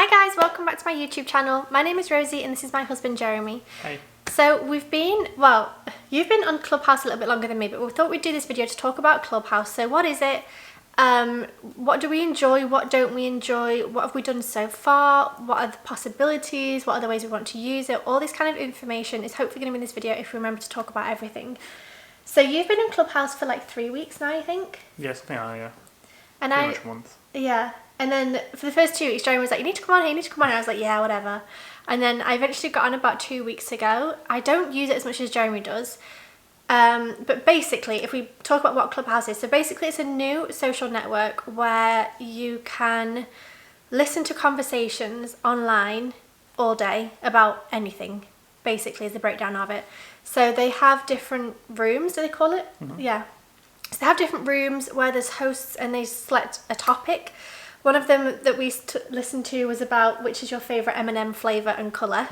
Hi guys, welcome back to my YouTube channel. My name is Rosie and this is my husband Jeremy. Hi. So you've been on Clubhouse a little bit longer than me, but we thought we'd do this video to talk about Clubhouse. So what is it? What do we enjoy? What don't we enjoy? What have we done so far? What are the possibilities? What are the ways we want to use it? All this kind of information is hopefully going to be in this video if we remember to talk about everything. So you've been on Clubhouse for like 3 weeks now, I think? Yes, yeah. And pretty much a month. Yeah. And then for the first 2 weeks, Jeremy was like, you need to come on here, you need to come on here. I was like, yeah, whatever. And then I eventually got on about 2 weeks ago. I don't use it as much as Jeremy does. But basically, if we talk about what Clubhouse is, so basically it's a new social network where you can listen to conversations online all day about anything, basically is the breakdown of it. So they have different rooms, do they call it? Mm-hmm. Yeah. So they have different rooms where there's hosts and they select a topic. One of them that we listened to was about which is your favourite M&M flavour and colour.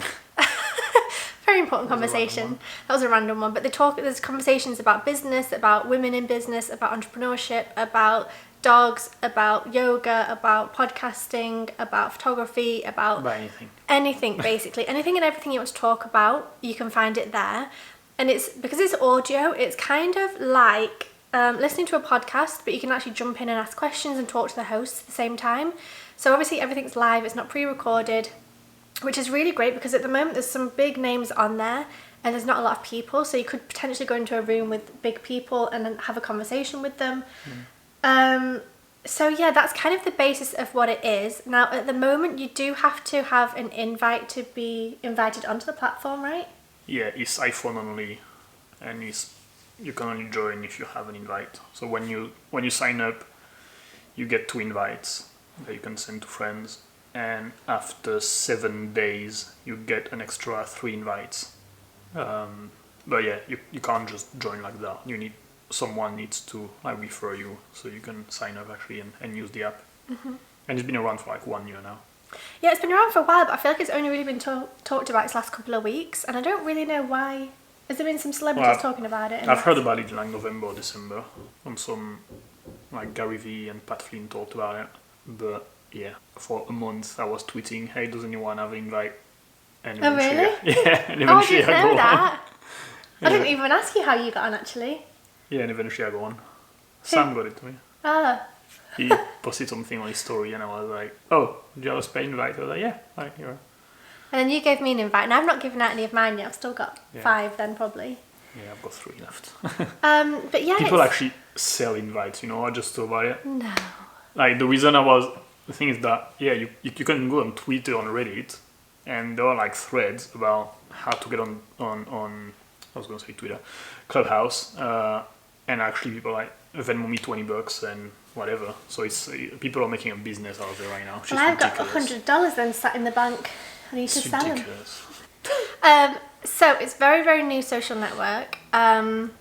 Very important conversation. That was a random one. But there's conversations about business, about women in business, about entrepreneurship, about dogs, about yoga, about podcasting, about photography, about anything. Anything, basically. Anything and everything you want to talk about, you can find it there. And it's because it's audio, it's kind of like listening to a podcast, but you can actually jump in and ask questions and talk to the host at the same time. So obviously everything's live, it's not pre-recorded, which is really great because at the moment there's some big names on there and there's not a lot of people, so you could potentially go into a room with big people and then have a conversation with them. So yeah, that's kind of the basis of what it is. Now at the moment you do have to have an invite to be invited onto the platform, right? Yeah, it's iPhone only, and you can only join if you have an invite. So when you sign up, you get 2 invites that you can send to friends, and after 7 days you get an extra 3 invites. But yeah, you can't just join like that. Someone needs to refer you so you can sign up actually and use the app. Mm-hmm. And it's been around for like 1 year now. Yeah, it's been around for a while, but I feel like it's only really been talked about this last couple of weeks, and I don't really know why. Has there been some celebrities talking about it? I've heard about it in like November or December. And some like Gary Vee and Pat Flynn talked about it. But yeah, for a month I was tweeting, hey, does anyone have an invite? And eventually, really? Yeah, and eventually I didn't know that. Yeah. I didn't even ask you how you got on actually. Yeah, and eventually I go on. Sam got it to me. Ah. He posted something on his story and I was like, oh, do you have a Spain invite? I was like, yeah, like, here. And then you gave me an invite, and I've not given out any of mine yet. I've still got 5 then, probably. Yeah, I've got 3 left. But yeah, people actually sell invites, I just thought about it. No. Like, the thing is that, yeah, you can go on Twitter, on Reddit, and there are like threads about how to get on I was going to say Twitter, Clubhouse, and actually people like, Venmo me $20 and whatever. So people are making a business out of it right now, which is ridiculous. I've got $100 then sat in the bank. I need to sell ridiculous. them. So it's very, very new social network. And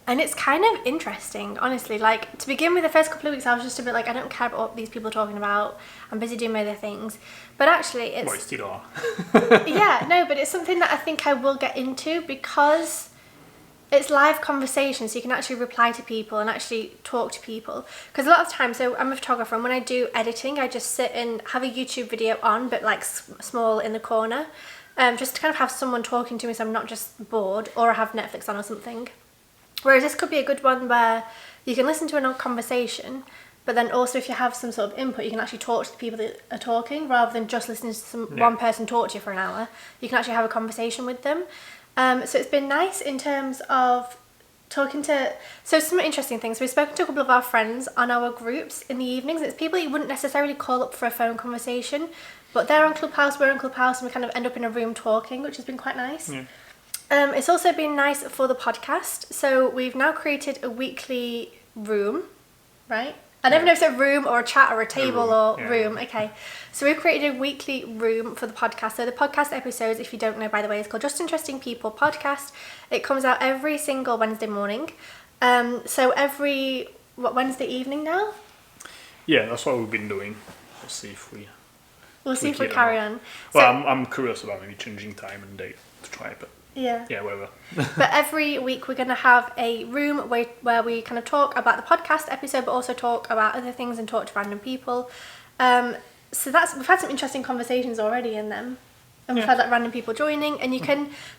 it's kind of interesting, honestly. Like, to begin with, the first couple of weeks, I was just a bit like, I don't care about what these people are talking about. I'm busy doing my other things. But actually, it's... Well, you still are. Yeah, no, but it's something that I think I will get into because it's live conversation, so you can actually reply to people and actually talk to people. Because a lot of times, so I'm a photographer, and when I do editing, I just sit and have a YouTube video on, but like small in the corner, just to kind of have someone talking to me so I'm not just bored, or I have Netflix on or something. Whereas this could be a good one where you can listen to a conversation, but then also if you have some sort of input, you can actually talk to the people that are talking rather than just listening to one person talk to you for an hour. You can actually have a conversation with them. So it's been nice in terms of talking to... So some interesting things. We've spoken to a couple of our friends on our groups in the evenings. It's people you wouldn't necessarily call up for a phone conversation, but they're on Clubhouse, we're on Clubhouse, and we kind of end up in a room talking, which has been quite nice. Yeah. It's also been nice for the podcast. So we've now created a weekly room, right? I never know if it's a room or a chat or a table room. Okay. So we've created a weekly room for the podcast. So the podcast episodes, if you don't know, by the way, is called Just Interesting People Podcast. It comes out every single Wednesday morning. So every, Wednesday evening now? Yeah, that's what we've been doing. We'll see if we carry on. Well, I'm curious about maybe changing time and date to try it, but... Yeah, whatever. But every week we're going to have a room where we kind of talk about the podcast episode, but also talk about other things and talk to random people. So we've had some interesting conversations already in them. And we've Yeah. had like random people joining, and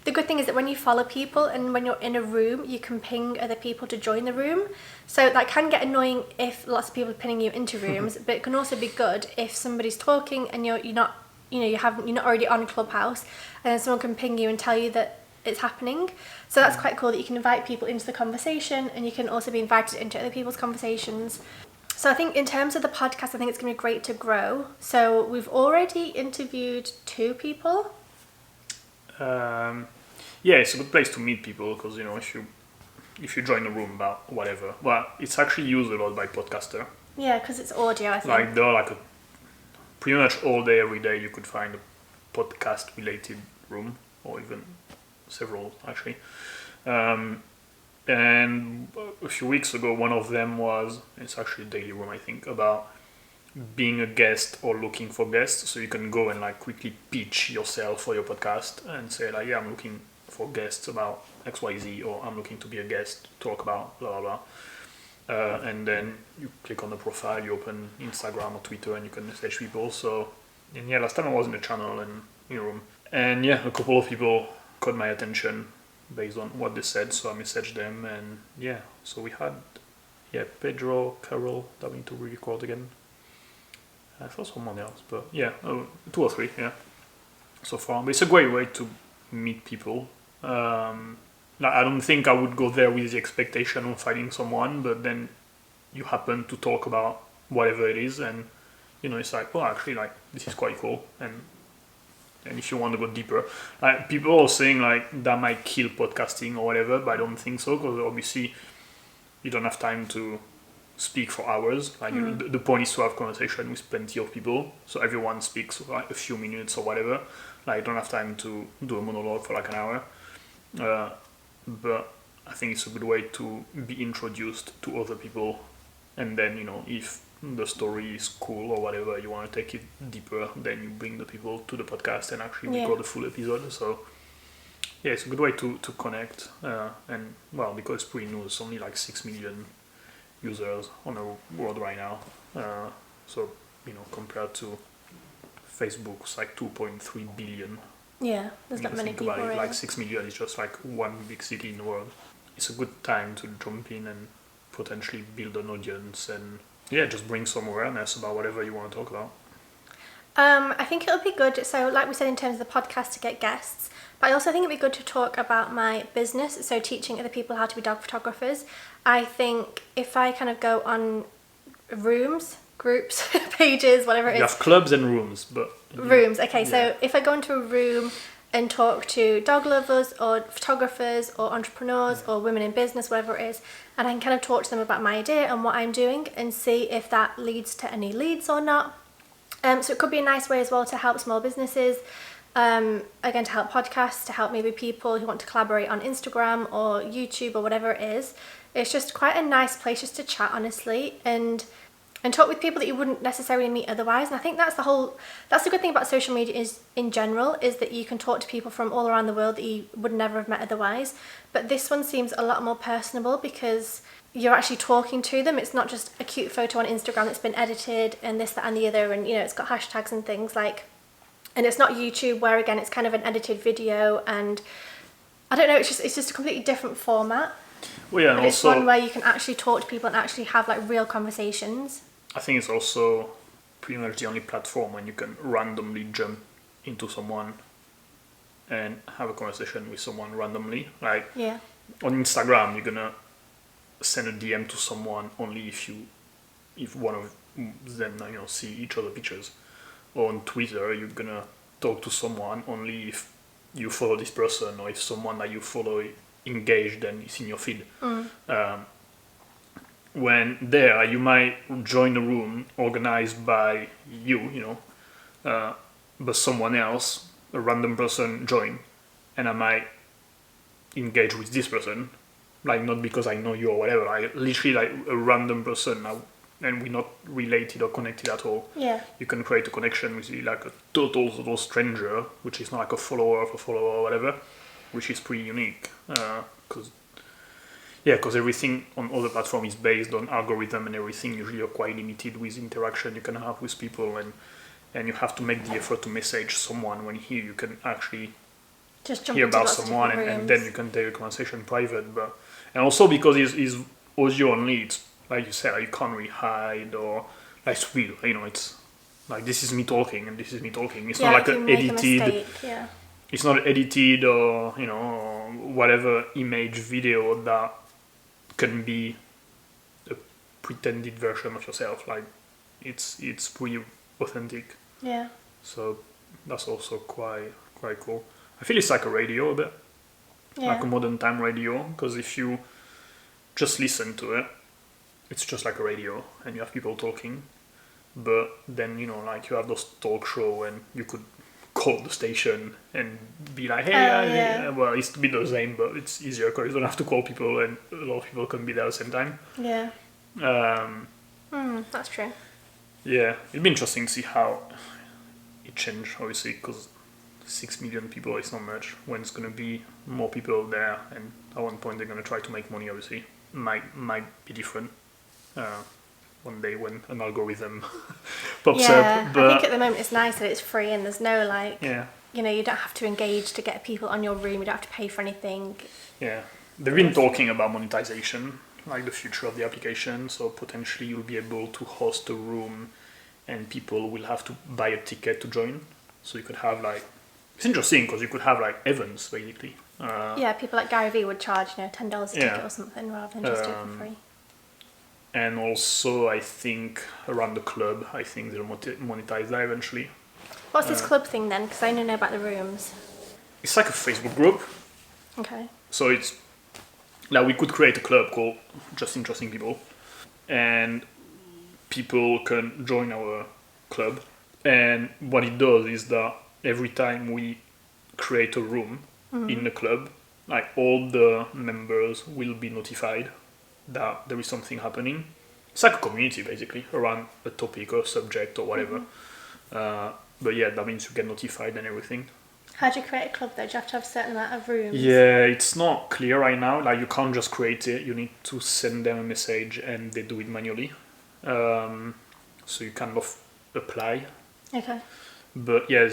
the good thing is that when you follow people and when you're in a room, you can ping other people to join the room. So that can get annoying if lots of people are pinning you into rooms, but it can also be good if somebody's talking and you're not, you're not already on Clubhouse, and then someone can ping you and tell you that it's happening. So that's quite cool that you can invite people into the conversation, and you can also be invited into other people's conversations. So I think in terms of the podcast, I think it's going to be great to grow. So we've already interviewed 2 people. Yeah, it's a good place to meet people because if you join a room about whatever, well, it's actually used a lot by podcaster. Yeah, because it's audio, I think. Like there are like pretty much all day, every day, you could find a podcast related room, or even several actually. And a few weeks ago, one of them it's actually a daily room, I think, about being a guest or looking for guests. So you can go and like quickly pitch yourself for your podcast and say like, yeah, I'm looking for guests about XYZ, or I'm looking to be a guest, talk about blah, blah, blah. And then you click on the profile, you open Instagram or Twitter, and you can message people. So, and yeah, last time I was in the channel and in a room. And yeah, a couple of people caught my attention based on what they said, so I messaged them, and yeah, so we had Pedro, Carol that we need to re-record again. I thought someone else, but yeah, 2 or 3, yeah, so far. But it's a great way to meet people. I don't think I would go there with the expectation of finding someone, but then you happen to talk about whatever it is, and it's like, well, actually, like, this is quite cool, and if you want to go deeper, like, people are saying like that might kill podcasting or whatever, but I don't think so, because obviously you don't have time to speak for hours. Like the point is to have conversation with plenty of people, so everyone speaks for like a few minutes or whatever. Like, you don't have time to do a monologue for like an hour. But I think it's a good way to be introduced to other people, and then if the story is cool or whatever, you want to take it deeper, then you bring the people to the podcast and actually record a full episode. So yeah, it's a good way to connect, and well, because it's pretty new, it's only like 6 million users on the world right now, so compared to Facebook's like 2.3 billion. Yeah, there's not many people. About it, like 6 million is just like one big city in the world. It's a good time to jump in and potentially build an audience, and yeah, just bring some awareness about whatever you want to talk about. I think it'll be good, so like we said in terms of the podcast, to get guests, but I also think it'd be good to talk about my business, so teaching other people how to be dog photographers. I think if I kind of go on rooms, groups, pages, whatever it is. You have clubs and rooms, but... Rooms, okay, so if I go into a room and talk to dog lovers or photographers or entrepreneurs or women in business, whatever it is, and I can kind of talk to them about my idea and what I'm doing and see if that leads to any leads or not. So it could be a nice way as well to help small businesses, again, to help podcasts, to help maybe people who want to collaborate on Instagram or YouTube or whatever it is. It's just quite a nice place just to chat, honestly, and talk with people that you wouldn't necessarily meet otherwise. And I think that's the good thing about social media is, in general, is that you can talk to people from all around the world that you would never have met otherwise. But this one seems a lot more personable because you're actually talking to them. It's not just a cute photo on Instagram that's been edited and this, that and the other, and it's got hashtags and things like, and it's not YouTube where again it's kind of an edited video, and I don't know, it's just a completely different format. Well, yeah, but it's one where you can actually talk to people and actually have like real conversations. I think it's also pretty much the only platform when you can randomly jump into someone and have a conversation with someone randomly. Like on Instagram, you're gonna send a DM to someone only if one of them see each other pictures. Or on Twitter, you're gonna talk to someone only if you follow this person, or if someone that you follow engaged and is in your feed. When there, you might join a room organized by you, but someone else, a random person, join, and I might engage with this person, like not because I know you or whatever, like literally like a random person, and we're not related or connected at all. Yeah. You can create a connection with like a total stranger, which is not like a follower of a follower or whatever, which is pretty unique, because everything on other platforms is based on algorithm and everything. Usually you're quite limited with interaction you can have with people, and and you have to make the effort to message someone, when here you can actually Just jump hear into about lots of someone, different and rooms. then you can take a conversation private. But and also because it's audio only, it's like you said, like, you can't really hide, or like it's real, you know, it's like this is me talking and this is me talking. It's Yeah, not like if you an make a edited. mistake, yeah. It's not edited, or you know, or whatever image, video that can be a pretended version of yourself. Like it's pretty authentic. Yeah. So that's also quite cool. I feel it's like a radio a bit, Yeah. like a modern time radio, because if you just listen to it, it's just like a radio, and you have people talking. But then, you know, like you have those talk show, and you could call the station and be like, hey, yeah. well, it's a bit the same, but it's easier because you don't have to call people, and a lot of people can be there at the same time. Yeah. Um, That's true. yeah, it'd be interesting to see how it changed, obviously, because 6 million people is not much. When it's going to be more people there, and at one point they're going to try to make money, obviously. Might be different one day when an algorithm pops Yeah, up. But I think at the moment it's nice that it's free and there's no like, yeah, you know, you don't have to engage to get people on your room. You don't have to pay for anything. yeah, they've been talking about monetization, like the future of the application. So potentially you'll be able to host a room, and people will have to buy a ticket to join. So you could have like, it's interesting because you could have like events basically. Yeah, people like Gary Vee would charge, you know, $10 a Yeah. ticket or something rather than just do it for free. And also, I think around the club, I think they'll monetize that eventually. What's this club thing then? Because I only know about the rooms. It's like a Facebook group. Okay. So it's like we could create a club called Just Interesting People, and people can join our club. And what it does is that every time we create a room in the club, like all the members will be notified that there is something happening. It's like a community basically around a topic or subject or whatever. But yeah, that means you get notified and everything. How do you create a club though? Do you have to have a certain amount of rooms? Yeah, it's not clear right now. Like you can't just create it. You need to send them a message, and they do it manually. So you kind of apply. Okay. But yeah,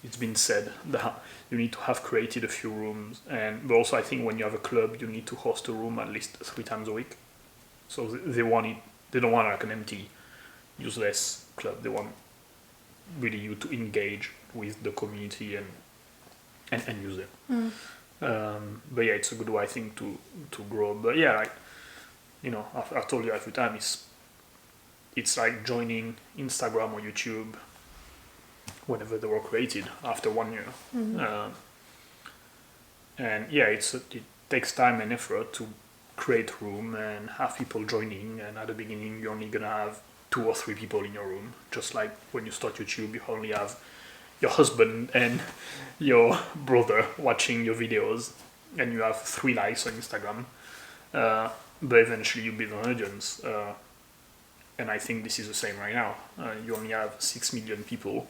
it's been said that you need to have created a few rooms, but also I think when you have a club, you need to host a room at least 3 times a week. So they want it. They don't want like an empty, useless club. They want really you to engage with the community and use it. But yeah, it's a good way I think to grow. But yeah, like you know, I've told you every time, it's like joining Instagram or YouTube whenever they were created after 1 year. And yeah, it takes time and effort to create room and have people joining. And at the beginning, you're only gonna have 2 or 3 people in your room. Just like when you start YouTube, you only have your husband and your brother watching your videos, and you have 3 likes on Instagram. But eventually, you build an audience. And I think this is the same right now. You only have 6 million people.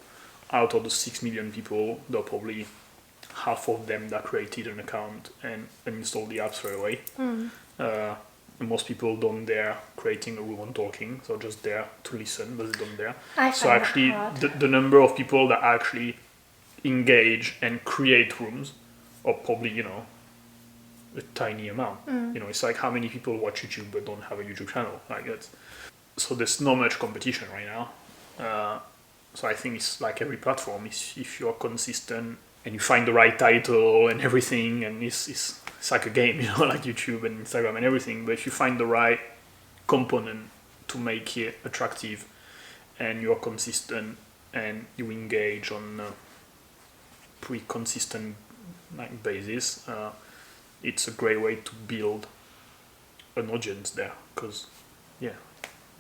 Out of the 6 million people, there are probably half of them that created an account and installed the app straight away. And most people don't dare creating a room and talking, so just there to listen, but they don't dare. So actually, the number of people that actually engage and create rooms are probably, you know, a tiny amount. You know, it's like how many people watch YouTube but don't have a YouTube channel. Like that's, so there's not much competition right now. So I think it's like every platform. If you're consistent and you find the right title and everything, and it's like a game, you know, like YouTube and Instagram and everything. But if you find the right component to make it attractive, and you're consistent and you engage on a pretty consistent like basis, it's a great way to build an audience there. Because yeah,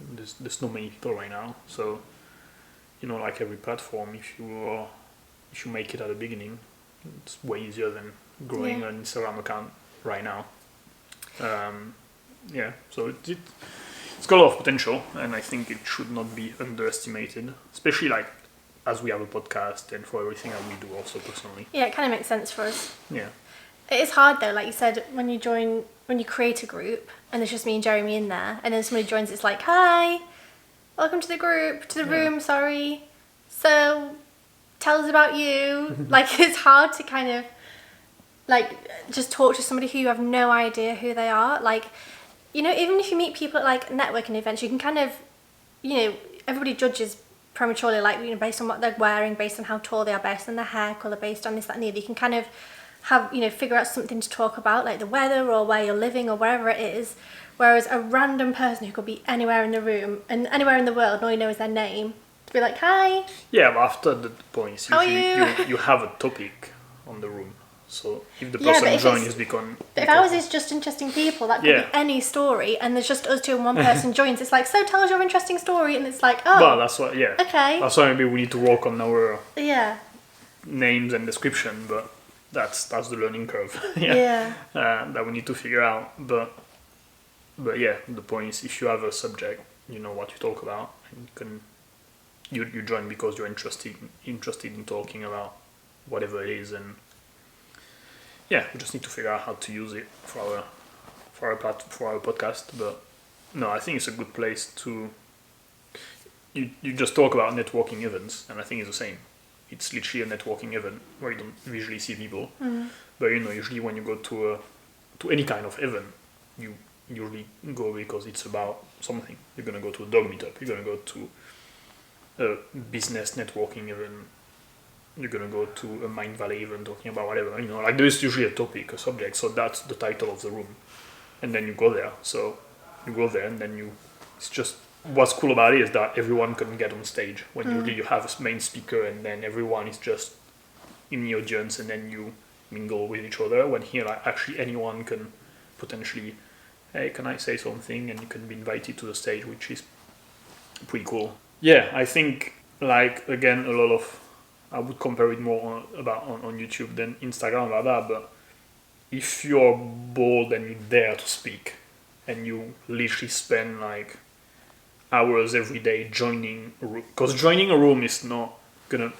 there's not many people right now, so. You know, like every platform, if you make it at the beginning, it's way easier than growing an Instagram account right now. Yeah, so it's got a lot of potential, and I think it should not be underestimated, especially like as we have a podcast and for everything that we do also personally. Yeah, it kind of makes sense for us. Yeah. It is hard though, like you said, when you create a group and there's just me and Jeremy in there, and then somebody joins, it's like, hi, welcome to the group, to the room, sorry. so tell us about you. Like, it's hard to kind of, like, just talk to somebody who you have no idea who they are. Like, you know, even if you meet people at, like, networking events, you can kind of, you know, everybody judges prematurely, like, you know, based on what they're wearing, based on how tall they are, based on their hair colour, based on this, that and the other. You can kind of have, you know, figure out something to talk about, like the weather or where you're living or wherever it is. Whereas a random person who could be anywhere in the room and anywhere in the world, and all you know is their name, to be like, hi. Yeah, but after the point, How are usually you? you have a topic on the room. So if the Yeah, but person if joins, it's- become. But if ours is just interesting people, that could Yeah. be any story, and there's just us two and one person joins, it's like, so tell us your interesting story, and it's like, oh, Well, that's why. Yeah. okay. That's why maybe we need to work on our Yeah. names and description, but that's the learning curve. Yeah. That we need to figure out. But yeah, the point is, if you have a subject, you know what you talk about, and you join because you're interested in talking about whatever it is, and yeah, we just need to figure out how to use it for our podcast. But no, I think it's a good place to. You just talk about networking events, and I think it's the same. It's literally a networking event where you don't usually see people, but you know, usually when you go to any kind of event, you usually go because it's about something. You're gonna go to a dog meetup. You're gonna go to a business networking event. You're gonna go to a Mind Valley event talking about whatever. You know, like there's usually a topic, a subject. So that's the title of the room, and then you go there. So you go there, and then it's just. What's cool about it is that everyone can get on stage. When usually you have a main speaker, and then everyone is just in the audience, and then you mingle with each other. When here, like, actually anyone can potentially, hey, can I say something? And you can be invited to the stage, which is pretty cool. Yeah, I think, like, again, a lot of, I would compare it more on YouTube than Instagram about that, but if you're bold and you dare to speak, and you literally spend, like, hours every day joining a room, because joining a room is not gonna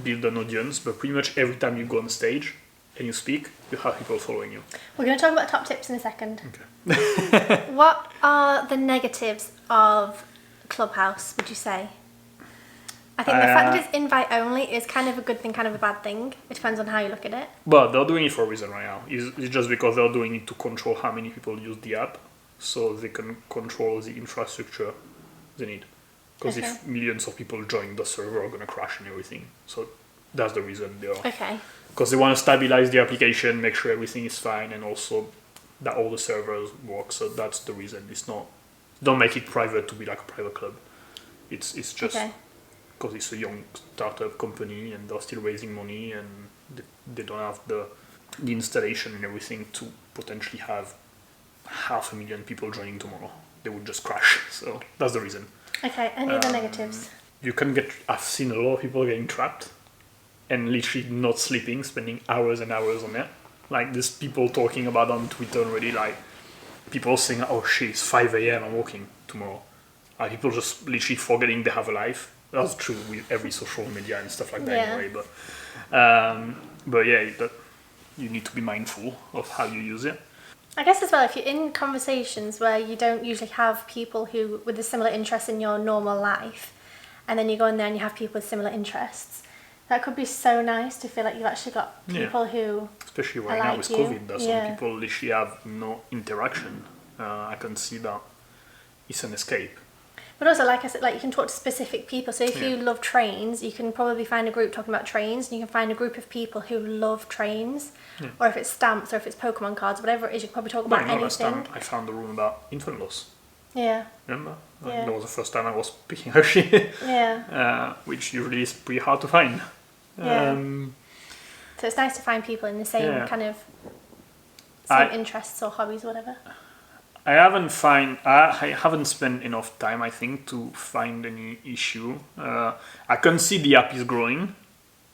build an audience, but pretty much every time you go on stage and you speak, you have people following you. We're going to talk about top tips in a second. Okay. What are the negatives of Clubhouse, would you say? I think the fact that it's invite only is kind of a good thing, kind of a bad thing. It depends on how you look at it. But they're doing it for a reason right now. It's just because they're doing it to control how many people use the app, so they can control the infrastructure they need. Because if millions of people join, the server are going to crash and everything. So that's the reason they are. Okay. Because they want to stabilize the application, make sure everything is fine, and also that all the servers work. So that's the reason. It's not. Don't make it private to be like a private club. It's just because it's a young startup company and they're still raising money and they don't have the installation and everything to potentially have 500,000 people joining tomorrow. They would just crash. So that's the reason. Okay, any other negatives? You can get. I've seen a lot of people getting trapped and literally not sleeping, spending hours and hours on it. Like there's people talking about on Twitter already, like people saying, "Oh shit, it's 5 a.m. I'm working tomorrow." Like people just literally forgetting they have a life. That's true with every social media and stuff like that anyway. But yeah, you need to be mindful of how you use it. I guess as well, if you're in conversations where you don't usually have people who with a similar interest in your normal life, and then you go in there and you have people with similar interests, that could be so nice to feel like you've actually got people who especially right now with COVID, that some people literally have no interaction. I can see that it's an escape. But also, like I said, like you can talk to specific people. So if you love trains, you can probably find a group talking about trains, and you can find a group of people who love trains. Yeah. Or if it's stamps, or if it's Pokemon cards, whatever it is, you can probably talk about anything. Last time I found a room about infant loss. Yeah. Remember? That was the first time I was picking her shit. Yeah. Which usually is pretty hard to find. Yeah. So it's nice to find people in the same kind of same interests or hobbies, or whatever. I haven't spent enough time, I think, to find any issue. I can see the app is growing,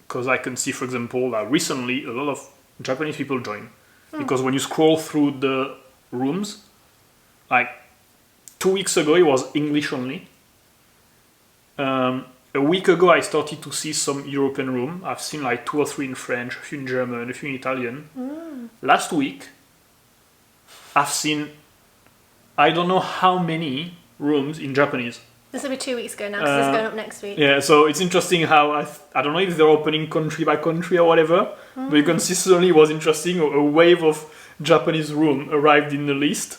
because I can see, for example, that recently a lot of Japanese people join. Because when you scroll through the rooms, like 2 weeks ago it was English only. A week ago I started to see some European room. I've seen like 2 or 3 in French, a few in German, a few in Italian. Last week I've seen I don't know how many rooms in Japanese. This will be 2 weeks ago now because it's going up next week. Yeah, so it's interesting how I don't know if they're opening country by country or whatever, but you can see suddenly it was interesting. A wave of Japanese room arrived in the list,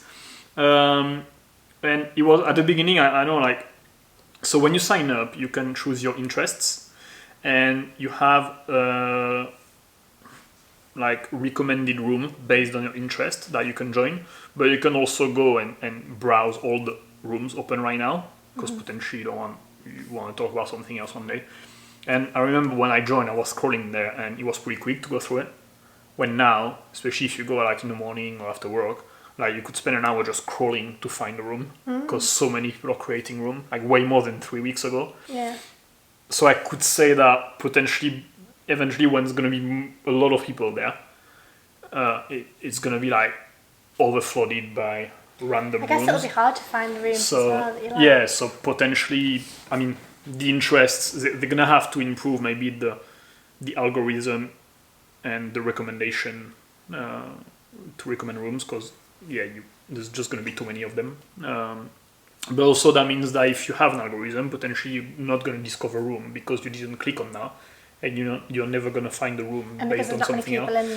and it was at the beginning. I know, like, so when you sign up, you can choose your interests, and you have like recommended room based on your interest that you can join, but you can also go and browse all the rooms open right now, because potentially you want to talk about something else one day. And I remember when I joined, I was scrolling there, and it was pretty quick to go through it. When now, especially if you go like in the morning or after work, like you could spend an hour just scrolling to find a room, because so many people are creating room, like way more than 3 weeks ago. Yeah. So I could say that potentially, eventually, when there's going to be a lot of people there, it's going to be like overflooded by random rooms. I guess it'll be hard to find the rooms as well that you like. Yeah, so potentially, I mean, the interests, they're going to have to improve maybe the algorithm and the recommendation to recommend rooms, because, there's just going to be too many of them. But also that means that if you have an algorithm, potentially you're not going to discover room because you didn't click on that, and you're never going to find the room and based on something else. In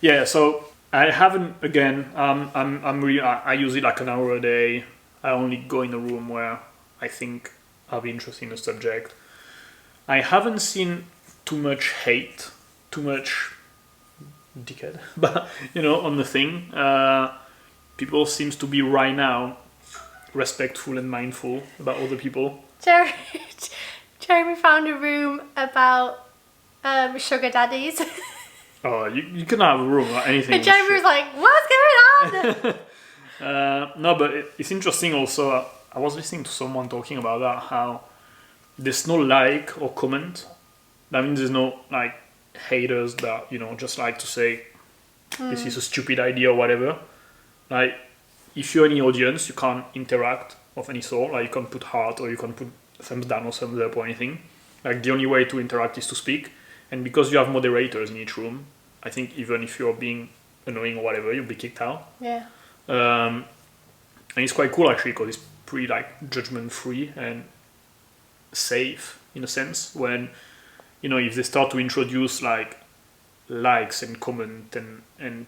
there, so I haven't, again, I'm really, I use it like an hour a day. I only go in a room where I think I'll be interested in the subject. I haven't seen too much hate, too much dickhead, but on the thing. People seems to be right now respectful and mindful about other people. Jeremy found a room about sugar daddies. Oh, you can have a room about anything. And Jeremy was like, "What's going on?" No, but it's interesting also. I was listening to someone talking about that, how there's no like or comment. That means there's no like haters that just like to say this is a stupid idea or whatever. Like, if you're in the audience, you can't interact of any sort. Like, you can't put heart or you can't put thumbs down or thumbs up or anything. Like, the only way to interact is to speak. And because you have moderators in each room, I think even if you're being annoying or whatever, you'll be kicked out. Yeah. And it's quite cool actually, because it's pretty like judgment free and safe in a sense. When if they start to introduce like likes and comment and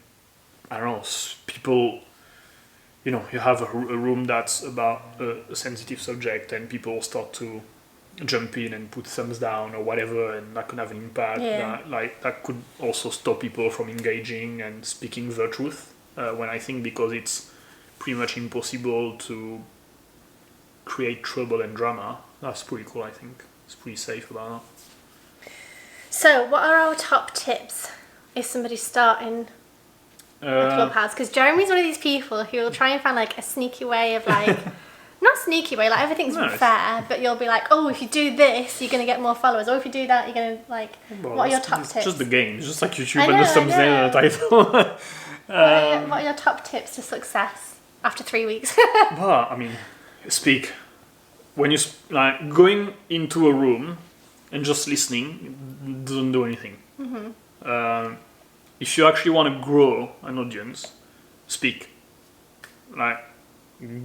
I don't know, people, you have a room that's about a sensitive subject, and people start to jump in and put thumbs down or whatever, and that could have an impact. Yeah. That could also stop people from engaging and speaking the truth. When I think, because it's pretty much impossible to create trouble and drama, that's pretty cool. I think it's pretty safe about that. So, what are our top tips if somebody's starting a Clubhouse? Because Jeremy's one of these people who will try and find like a sneaky way of like, not sneaky way, like everything's fair, but you'll be like, oh, if you do this, you're going to get more followers, or if you do that, you're going to like, what are your top tips? It's just the game. It's just like YouTube and the thumbnail and the title. What are your top tips to success after 3 weeks? Well, I mean, speak. When you like going into a room and just listening doesn't do anything. If you actually want to grow an audience, speak. Like,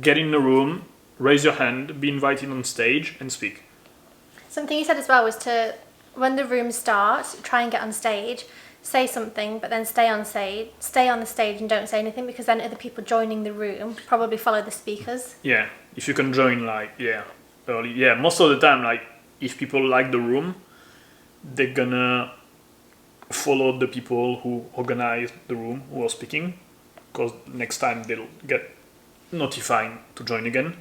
get in the room, raise your hand, be invited on stage, and speak. Something you said as well was to, when the room starts, try and get on stage, say something, but then stay on the stage and don't say anything, because then other people joining the room probably follow the speakers. Yeah, if you can join early. Yeah, most of the time, like, if people like the room, they're gonna follow the people who organize the room, who are speaking, because next time they'll get notified to join again.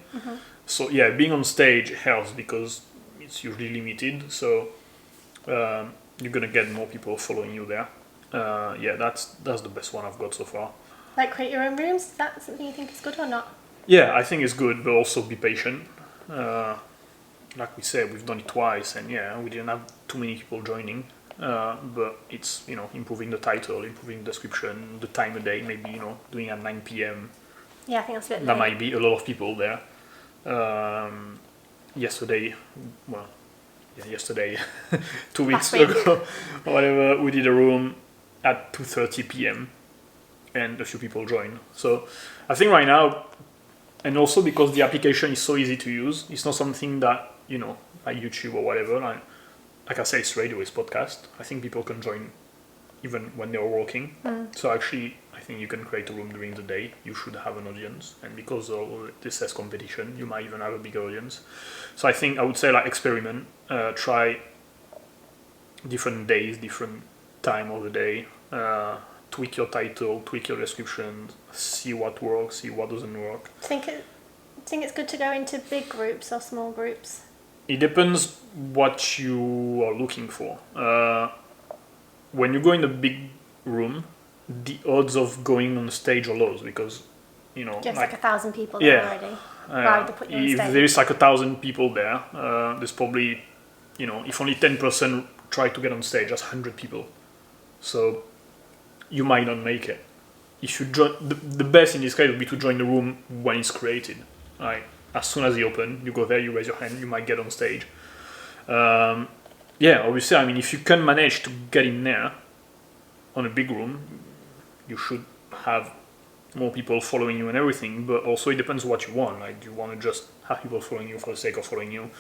So yeah, being on stage helps because it's usually limited, so you're gonna get more people following you there. That's the best one I've got so far. Like, create your own rooms? Is that something you think is good or not? Yeah, I think it's good, but also be patient. Like we said, we've done it twice, and we didn't have too many people joining. But it's improving the title, improving the description, the time of day, maybe doing at 9 p.m. Yeah, I think that's a bit late. There might be a lot of people there. Yesterday, 2 weeks ago, or whatever, we did a room at 2:30 p.m. and a few people joined. So I think right now And also because the application is so easy to use, it's not something that, like YouTube or whatever, like I say, it's radio, it's podcast. I think people can join even when they're working. So actually, I think you can create a room during the day. You should have an audience. And because of this has competition, you might even have a bigger audience. So I think I would say like experiment, try different days, different time of the day, tweak your title, tweak your description, see what works, see what doesn't work. Think it's good to go into big groups or small groups? It depends what you are looking for. When you go in a big room, the odds of going on stage are low because, There's like 1,000 people there already. Why would they put you on if stage? there is like 1,000 people there, there's probably, if only 10% try to get on stage, that's 100 people. So you might not make it. If you join, the best in this case would be to join the room when it's created. Like as soon as you open, you go there, you raise your hand, you might get on stage. Obviously, I mean, if you can manage to get in there on a big room, you should have more people following you and everything. But also, it depends what you want. Like, do you want to just have people following you for the sake of following you,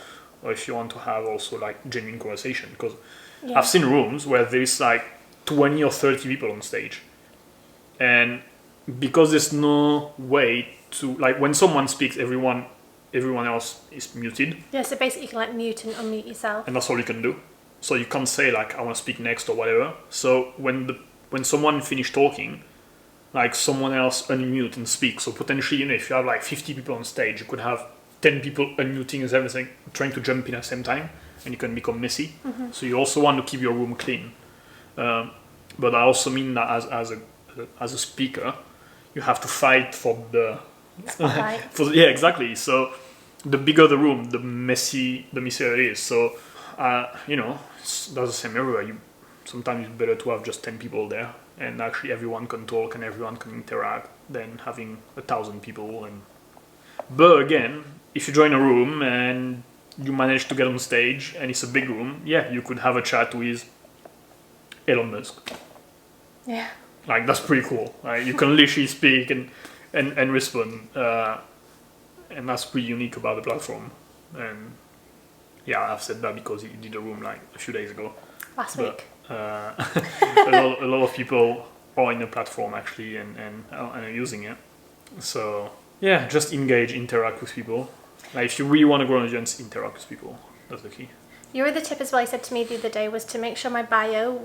or if you want to have also like genuine conversation? Because I've seen rooms where there's like 20 or 30 people on stage, and because there's no way to, like, when someone speaks, everyone else is muted. Yeah, so basically you can like mute and unmute yourself. And that's all you can do. So you can't say like, I want to speak next or whatever. So when someone finished talking, like someone else unmute and speak. So potentially, if you have like 50 people on stage, you could have 10 people unmuting and everything, trying to jump in at the same time, and you can become messy. So you also want to keep your room clean. But I also mean that as a speaker, you have to fight for the exactly. So the bigger the room, the messier it is. So that's the same everywhere. Sometimes it's better to have just 10 people there, and actually everyone can talk and everyone can interact than having 1,000 people. But again, if you join a room and you manage to get on stage and it's a big room, you could have a chat with Elon Musk. Yeah. Like, that's pretty cool. Like, you can literally speak and respond. And that's pretty unique about the platform. And I've said that because he did a room like a few days ago. Last week. A lot of people are in the platform actually and are using it. So just engage, interact with people. Like, if you really want to grow an audience, interact with people. That's the key. Your other tip as well, you said to me the other day, was to make sure my bio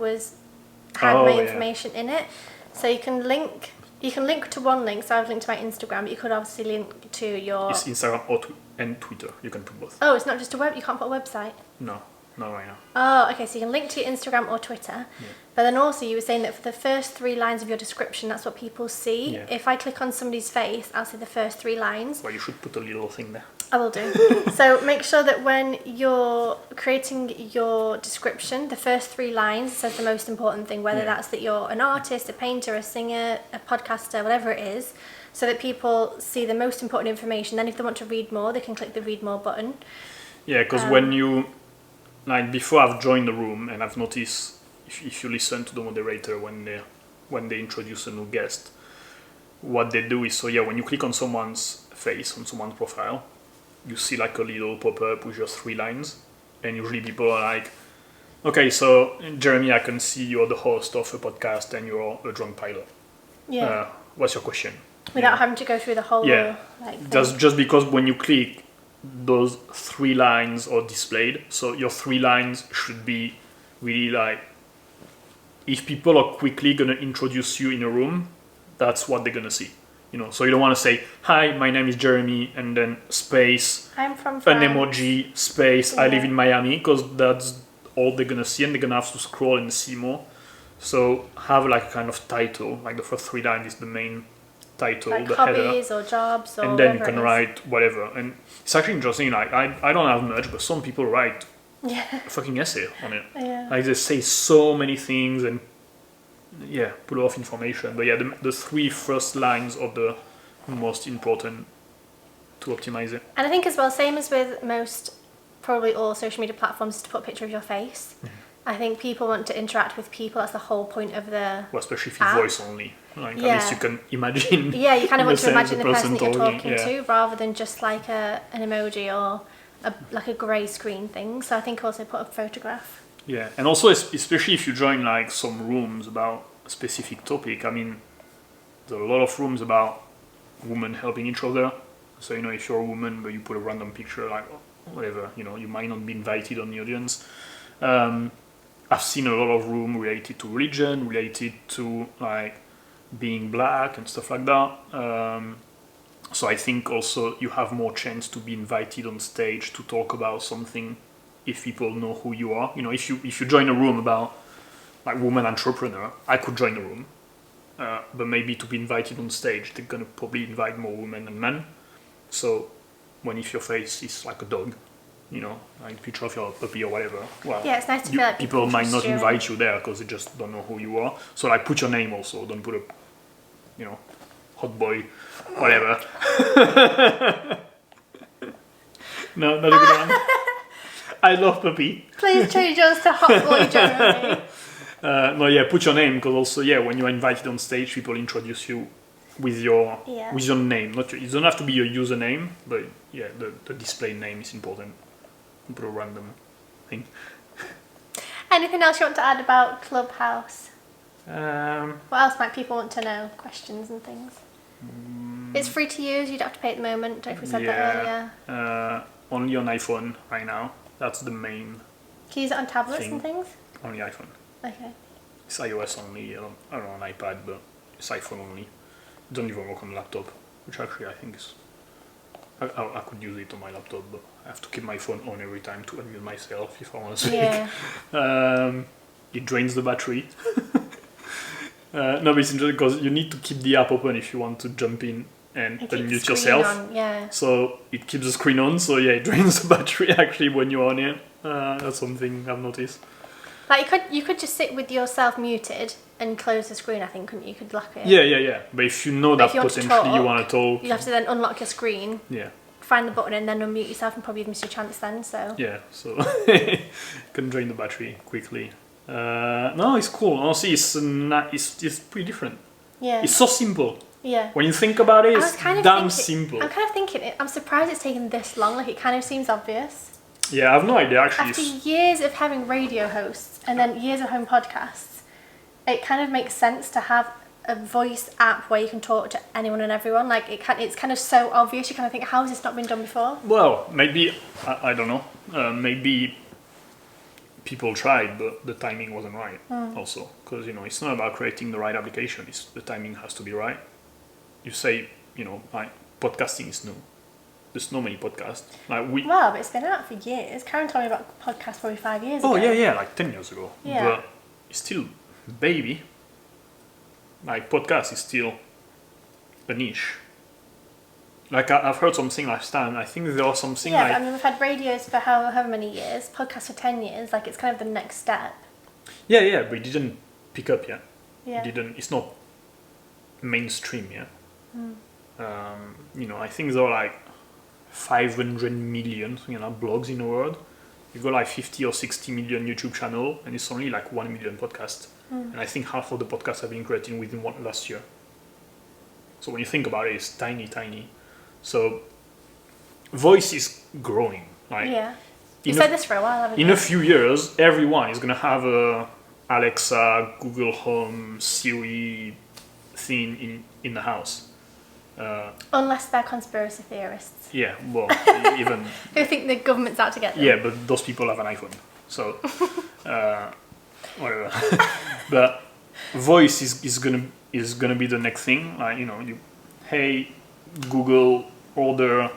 had my information in it. So you can link to one link. So I've linked to my Instagram, but you could obviously link to your... It's Instagram and Twitter. You can put both. Oh, it's not just a web? You can't put a website? No, not right now. Oh, okay. So you can link to your Instagram or Twitter. Yeah. But then also you were saying that for the first 3 lines of your description, that's what people see. Yeah. If I click on somebody's face, I'll see the first 3 lines. Well, you should put a little thing there. I will do. So make sure that when you're creating your description, the first 3 lines says the most important thing, whether that's that you're an artist, a painter, a singer, a podcaster, whatever it is, so that people see the most important information. Then if they want to read more, they can click the read more button. Yeah, because when you, like, before I've joined the room and I've noticed, if you listen to the moderator when they introduce a new guest, what they do is, when you click on someone's face, on someone's profile, you see like a little pop-up with just 3 lines, and usually people are like, okay, so Jeremy, I can see you're the host of a podcast and you're a drunk pilot. Yeah. What's your question? Without having to go through the whole thing. That's just because when you click, those 3 lines are displayed. So your 3 lines should be really like, if people are quickly gonna introduce you in a room, that's what they're gonna see. So you don't want to say, hi, my name is Jeremy, and then space, I'm from an emoji, space, I live in Miami, because that's all they're going to see, and they're going to have to scroll and see more. So have like a kind of title, like the first 3 lines is the main title, like the hobbies header, or jobs or and then you can write whatever. And it's actually interesting, like I don't have much, but some people write a fucking essay on it. Yeah. Like they say so many things and put a lot of information. But the 3 first lines are the most important to optimize it. And I think as well, same as with most, probably all social media platforms, is to put a picture of your face. I think people want to interact with people. That's the whole point of the Well, especially if you app. voice only. Like, Yeah. at least you can imagine. Yeah, you kind of want to in a imagine sense, the person that you're talking yeah. to rather than just like an emoji or like a grey screen thing. So I think also put a photograph. Yeah, and also especially if you join like some rooms about a specific topic. I mean, there are a lot of rooms about women helping each other. So if you're a woman but you put a random picture, like whatever, you might not be invited on the audience. I've seen a lot of room related to religion, related to like being black and stuff like that. So I think also you have more chance to be invited on stage to talk about something if people know who you are. If you join a room about like woman entrepreneur, I could join the room, but maybe to be invited on stage, they're gonna probably invite more women than men. So if your face is like a dog, like a picture of your puppy or whatever, well, Yeah, it's nice to feel like people might not you. invite you there because they just don't know who you are. So like put your name also. Don't put a, hot boy, whatever. No, not a good one. I love puppy. Please change yours to hot boy Jeremy. No, yeah, put your name because also, yeah, when you're invited on stage, people introduce you with your name. It don't have to be your username, but yeah, the display name is important. Put a random thing. Anything else you want to add about Clubhouse? What else might people want to know? Questions and things. It's free to use. You don't have to pay at the moment. Don't know if we said that earlier. Only on iPhone right now. That's the main. Can you use it on tablets and things? Only iPhone. Okay. It's iOS only. I don't know on iPad, but it's iPhone only. It doesn't even work on laptop, which actually I think is. I could use it on my laptop, but I have to keep my phone on every time to unmute myself if I want to speak. Yeah. It drains the battery. No, but it's interesting because you need to keep the app open if you want to jump in and unmute yourself. So it keeps the screen on, so yeah, it drains the battery actually when you're on it. That's something I've noticed. Like you could just sit with yourself muted and close the screen, I think, couldn't you? You could lock it. Yeah. But if you know that potentially you want to talk, you have to then unlock your screen. Yeah. Find the button and then unmute yourself, and probably miss your chance then. So. Yeah, so you can drain the battery quickly. No, it's cool. Honestly, it's pretty different. Yeah. It's so simple. Yeah. When you think about it, it's damn simple. I'm kind of thinking. I'm surprised it's taken this long. Like it kind of seems obvious. Yeah, I have no idea actually. After years of having radio hosts and then years of home podcasts, it kind of makes sense to have a voice app where you can talk to anyone and everyone. Like it's kind of so obvious. You kind of think, how has this not been done before? Well, maybe I don't know. Maybe people tried, but the timing wasn't right. Also, because it's not about creating the right application. The timing has to be right. You say like podcasting is new. There's no many podcasts. Well, but it's been out for years. Karen told me about podcasts probably 5 years ago. Oh yeah, like 10 years ago. Yeah. But it's still baby. Like podcast is still a niche. Like I've heard something last time. I think there was something but I mean we've had radios for however many years, podcasts for 10 years. Like it's kind of the next step. Yeah, but it didn't pick up yet. Yeah. It's not mainstream yet. I think there are like 500 million blogs in the world. You've got like 50 or 60 million YouTube channel, and it's only like 1 million podcasts. And I think half of the podcasts have been created within last year. So when you think about it, it's tiny. So voice is growing. You said this for a while, haven't you? In a few years, everyone is going to have a Alexa, Google Home, Siri thing in the house. Unless they're conspiracy theorists. Yeah, well, even... Who think the government's out to get them. Yeah, but those people have an iPhone. So, whatever. But voice is gonna be the next thing. Like, hey, Google, order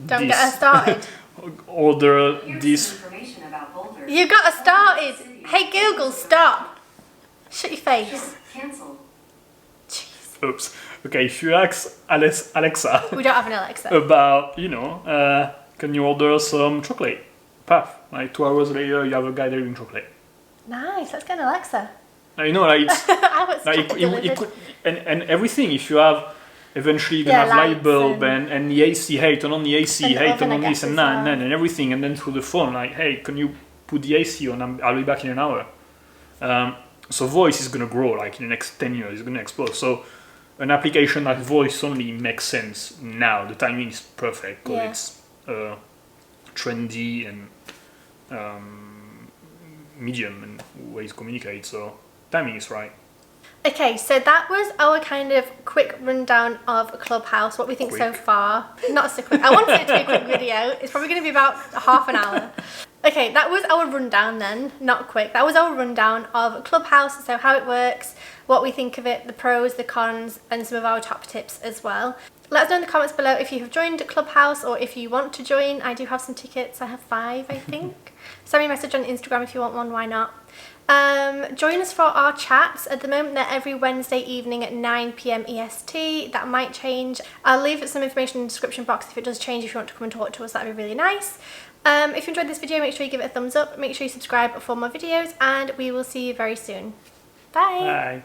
Don't get us started. Order this... You got us started. Hey, Google, stop. Shut your face. Cancel. Jeez. Oops. Okay, if you ask Alexa... We don't have an Alexa. About, can you order some chocolate? Paf. Like 2 hours later, you have a guy delivering chocolate. Nice, let's get an Alexa. It's... I was it could, and everything, if you have... Eventually you're going to have light bulb and the AC, hey, turn on the AC, hey, turn on this and that, and everything, and then through the phone, like, hey, can you put the AC on, I'll be back in an hour. So voice is going to grow, like in the next 10 years, it's going to explode. So an application like voice only makes sense now. The timing is perfect because it's trendy and medium and ways to communicate. So timing is right. Okay, so that was our kind of quick rundown of Clubhouse, what we think so far. Not so quick. I wanted it to be a quick video. It's probably going to be about half an hour. Okay, that was our rundown then, not quick. That was our rundown of Clubhouse, so how it works, what we think of it, the pros, the cons, and some of our top tips as well. Let us know in the comments below if you have joined Clubhouse or if you want to join. I do have some tickets. I have 5, I think. Send me a message on Instagram if you want one, why not? Join us for our chats. At the moment they're every Wednesday evening at 9 PM EST. That might change. I'll leave some information in the description box if it does change. If you want to come and talk to us, that'd be really nice. If you enjoyed this video, make sure you give it a thumbs up, make sure you subscribe for more videos, and we will see you very soon. Bye! Bye.